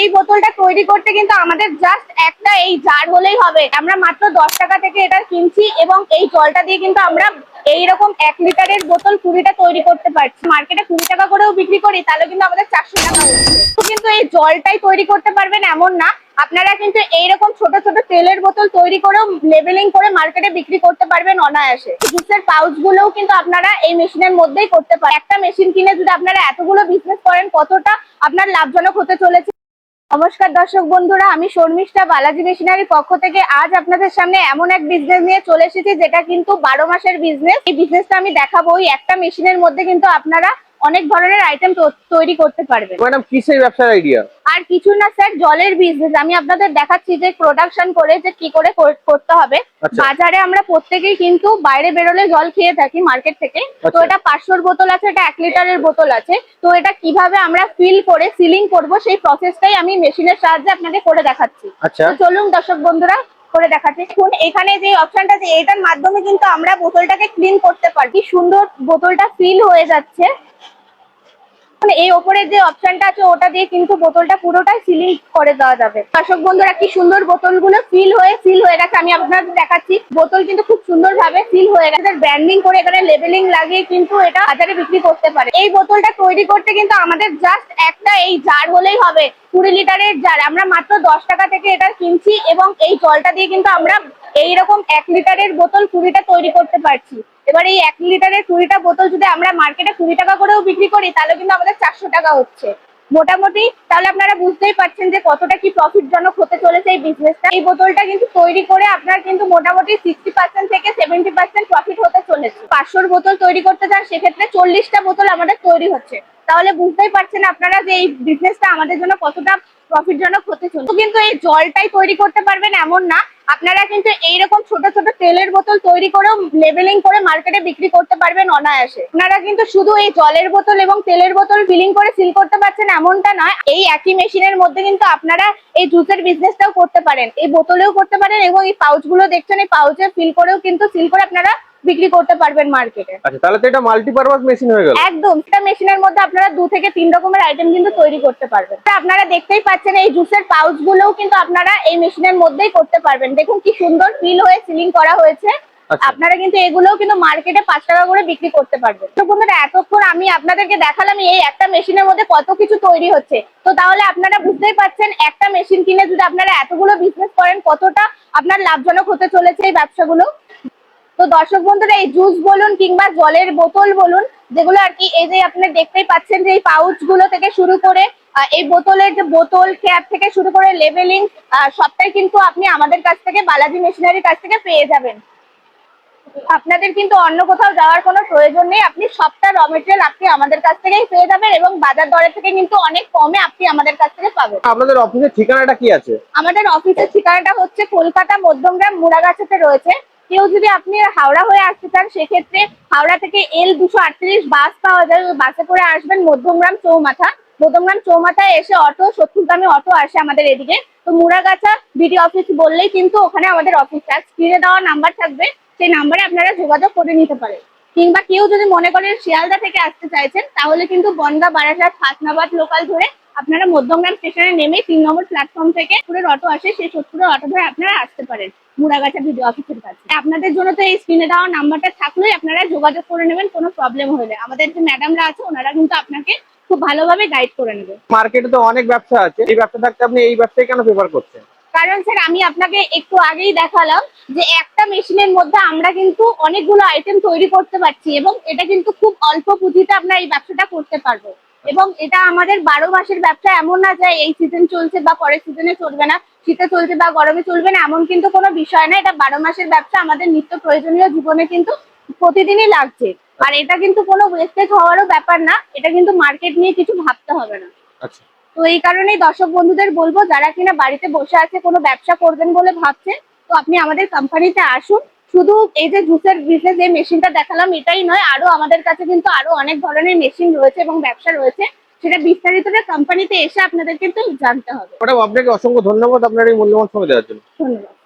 এই বোতলটা তৈরি করতে কিন্তু আমাদের জাস্ট একটা এই জার হলেই হবে। আমরা মাত্র 10 টাকা থেকে এটা কিনছি এবং এই জলটা দিয়ে কিন্তু আমরা এইরকম 1 লিটারের বোতল 20টা তৈরি করতে পারছি। মার্কেটে 20 টাকা করেও বিক্রি করি, তাহলে কিন্তু আমাদের 400 টাকা হচ্ছে। কিন্তু এই জলটাই তৈরি করতে পারবেন এমন না, আপনারা কিন্তু এইরকম ছোট ছোট তেলের বোতল তৈরি করেও লেবেলিং করে মার্কেটে বিক্রি করতে পারবেন অনায়াসে। জুসের পাউচ গুলোও কিন্তু আপনারা এই মেশিনের মধ্যেই করতে পারেন। একটা মেশিন কিনে যদি আপনারা এতগুলো বিজনেস করেন, কতটা আপনার লাভজনক হতে চলেছে। নমস্কার দর্শক বন্ধুরা, আমি শর্মিষ্ঠা বালাজি মেশিনারির পক্ষ থেকে আজ আপনাদের সামনে এমন এক বিজনেস নিয়ে চলে এসেছি যেটা কিন্তু 12 মাসের বিজনেস। এই বিজনেসটা আমি দেখাবো। এই একটা মেশিনের মধ্যে কিন্তু আপনারা অনেক ধরনের আইটেম তৈরি করতে পারবেন। ম্যাডাম কিসের ব্যবসার আইডিয়া? আর কিছু না স্যার, জলের বিজনেস। আমি আপনাদের দেখাচ্ছি যে প্রোডাকশন করে যে কি করে করতে হবে। বাজারে আমরা প্রত্যেকেই কিন্তু বাইরে বেরোলে জল খেয়ে থাকি মার্কেট থেকে। তো এটা 500 বোতল আছে, এটা 1 লিটারের বোতল আছে। তো এটা কিভাবে আমরা ফিল করে সিলিং করব সেই প্রসেসটাই আমি মেশিনের সাহায্যে আপনাদের করে দেখাচ্ছি। তো চলুন দর্শক বন্ধুরা করে দেখাচ্ছি। দেখুন এখানে যে অপশনটা আছে, এটার মাধ্যমে কিন্তু আমরা বোতলটাকে ক্লিন করতে পারি। কি সুন্দর বোতলটা ফিল হয়ে যাচ্ছে। এই ওপরে যে অপশনটা আছে ওটা দিয়ে কিন্তু বোতলটা পুরোটাই সিলিং করে দেওয়া যাবে। দর্শক বন্ধুরা কি সুন্দর বোতলগুলো ফিল হয়ে গেছে। আমি আপনাদের দেখাচ্ছি, বোতল কিন্তু খুব সুন্দর ভাবে ফিল হয়ে গেছে। ব্র্যান্ডিং করে এখানে লেবেলিং লাগিয়ে কিন্তু এটা বাজারে বিক্রি করতে পারে। এই বোতলটা তৈরি করতে কিন্তু আমাদের জাস্ট একটা এই জার হলেই হবে, 20 লিটারের জার। আমরা মাত্র 10 টাকা থেকে এটা কিনছি এবং এই জলটা দিয়ে কিন্তু আমরা এইরকম 1 লিটারের বোতল 20টা তৈরি করতে পারছি। এবার এই 1 লিটারের 20টা বোতল যদি আমরা মার্কেটে 20 টাকা করেও বিক্রি করি, তাহলে কিন্তু আমাদের 400 টাকা হচ্ছে মোটামুটি। তাহলে আপনারা বুঝতেই পারছেন যে কতটা কি প্রফিট জনক হতে চলেছে এই বিজনেসটা। এই বোতলটা কিন্তু তৈরি করে আপনার কিন্তু মোটামুটি 60% থেকে 70% প্রফিট হতে চলেছে। 500 বোতল তৈরি করতে চান, সেক্ষেত্রে 40টা বোতল আমাদের তৈরি হচ্ছে। তাহলে বুঝতেই পারছেন আপনারা যে এই বিজনেসটা আমাদের জন্য কতটা প্রফিট জনক হতে চলেছে। কিন্তু এই জলটাই তৈরি করতে পারবেন এমন না, আপনারা কিন্তু এইরকম ছোট ছোট তেলের বোতল তৈরি করেও লেবেলিং করে মার্কেটে বিক্রি করতে পারবেন অনায়াসে। আপনারা কিন্তু শুধু এই জলের বোতল এবং তেলের বোতল ফিলিং করে সিল করতে পারছেন এমনটা নয়, এই একই মেশিনের মধ্যে কিন্তু আপনারা এই জুসের বিজনেসটাও করতে পারেন, এই বোতলেও করতে পারেন এবং এই পাউচ গুলো দেখছেন এই পাউচে ফিল করেও কিন্তু সিল করে আপনারা বিক্রি করতে পারবেন মার্কেটে। আচ্ছা, তাহলে তো এটা মাল্টিপারপাস মেশিন হয়ে গেল। একদম, এটা মেশিনের মধ্যে আপনারা 2 থেকে 3 রকমের আইটেম কিন্তু তৈরি করতে পারবেন। আপনারা দেখতেই পাচ্ছেন এই জুসের পাউচ গুলোও কিন্তু আপনারা এই মেশিনের মধ্যেই করতে পারবেন। দেখুন কি সুন্দর ফিল হয়ে সিলিং করা হয়েছে। আপনারা কিন্তু এগুলোও কিন্তু মার্কেটে 5 টাকা করে বিক্রি করতে পারবেন। তো বন্ধুরা, এতক্ষণ আমি আপনাদেরকে দেখালাম এই একটা মেশিনের মধ্যে কত কিছু তৈরি হচ্ছে। তো তাহলে আপনারা বুঝতেই পারছেন একটা মেশিন কিনে যদি আপনারা এতগুলো বিজনেস করেন, কতটা আপনার লাভজনক হতে চলেছে এই ব্যবসাগুলো। তো দর্শক বন্ধুরা, এই জুস বলুন কিংবা জলের বোতল বলুন, যেগুলো আর কি এই যে আপনারা দেখতেই পাচ্ছেন যে এই পাউচ গুলো থেকে শুরু করে এই বোতলের যে বোতল ক্যাপ থেকে শুরু করে লেবেলিং, সবটাই কিন্তু আপনি আমাদের কাছ থেকে, বালাজি মেশিনারির কাছ থেকে পেয়ে যাবেন। আপনাদের কিন্তু অন্য কোথাও যাওয়ার কোনো প্রয়োজন নেই। আপনি সবটা র মেটেরিয়াল আপনি আমাদের কাছ থেকেই পেয়ে যাবেন এবং বাজার দরের থেকে কিন্তু অনেক কমে আপনি আমাদের কাছ থেকে পাবেন। আপনাদের অফিসের ঠিকানাটা কি আছে? আমাদের অফিসের ঠিকানাটা হচ্ছে কলকাতা মধ্যমগ্রাম মুড়াগাছাতে রয়েছে। কেউ যদি আপনি হাওড়া হয়ে আসতে চান, সেক্ষেত্রে হাওড়া থেকে L238 বাস পাওয়া যায়, ওই বাসে করে আসবেন মধ্যমগ্রাম চৌমাথা। মধ্যমগ্রাম চৌমাথায় এসে অটো 70 দামে অটো আসে আমাদের এদিকে। তো মুড়াগাছা বিডি অফিস বললেই কিন্তু ওখানে আমাদের অফিস আছে। স্ক্রিনে দেওয়া নাম্বার থাকবে, সেই নাম্বারে আপনারা যোগাযোগ করে নিতে পারেন। কিংবা কেউ যদি মনে করেন শিয়ালদা থেকে আসতে চাইছেন, তাহলে কিন্তু বনগা বারাসাত হাসনাবাদ লোকাল ধরে আপনারা মধ্যমগ্রাম স্টেশনে নেমে 3 নম্বর প্ল্যাটফর্ম থেকে অটো আসে, সেই 70 অটো ধরে আপনারা আসতে পারেন মুড়াগাছা ভিডিও অফিসের কাছে। আপনাদের জন্য তো এই স্ক্রিনে দেওয়া নাম্বারটা থাকলেই আপনারা যোগাযোগ করে নেবেন কোনো প্রবলেম হলে। আমাদের যে ম্যাডামরা আছে ওনারা কিন্তু আপনাকে খুব ভালোভাবে গাইড করে নেবে। মার্কেটে তো অনেক ব্যবসা আছে, এই ব্যবসা থাকতে আপনি এই ব্যবসায় কেন প্রেফার করছেন? কারণ স্যার, আমি আপনাকে একটু আগেই দেখালাম যে একটা মেশিনের মধ্যে আমরা কিন্তু অনেকগুলো আইটেম তৈরি করতে পারছি এবং এটা কিন্তু খুব অল্প পুঁজিতে আমরা এই ব্যবসাটা করতে পারবো। এবং এটা আমাদের 12 মাসের ব্যবসা, এমন না যে এই সিজন চলছে বা পরের সিজনে চলবে না, শীতে চলছে বা গরমে চলবে না, এমন কিন্তু কোনো বিষয় না। এটা 12 মাসের ব্যবসা, আমাদের নিত্য প্রয়োজনীয় জীবনে কিন্তু প্রতিদিনই লাগছে। আর এটা কিন্তু কোনো ওয়েস্টেজ হওয়ারও ব্যাপার না, এটা কিন্তু মার্কেট নিয়ে কিছু ভাবতে হবে না। আচ্ছা, তো এই কারণেই দর্শক বন্ধুদের বলবো, যারা কিনা বাড়িতে বসে আছে কোনো ব্যবসা করবেন বলে ভাবছেন, তো আপনি আমাদের কোম্পানিতে আসুন। শুধু এই যে জুসের বিজনেস যে মেশিনটা দেখালাম এটাই নয়, আরো আমাদের কাছে কিন্তু আরো অনেক ধরনের মেশিন রয়েছে এবং ব্যবসা রয়েছে, সেটা বিস্তারিত কোম্পানিতে এসে আপনাদের কিন্তু জানতে হবে। ম্যাডাম আপনাকে অসংখ্য ধন্যবাদ আপনার এই মূল্যবান সময় দেওয়ার জন্য। ধন্যবাদ।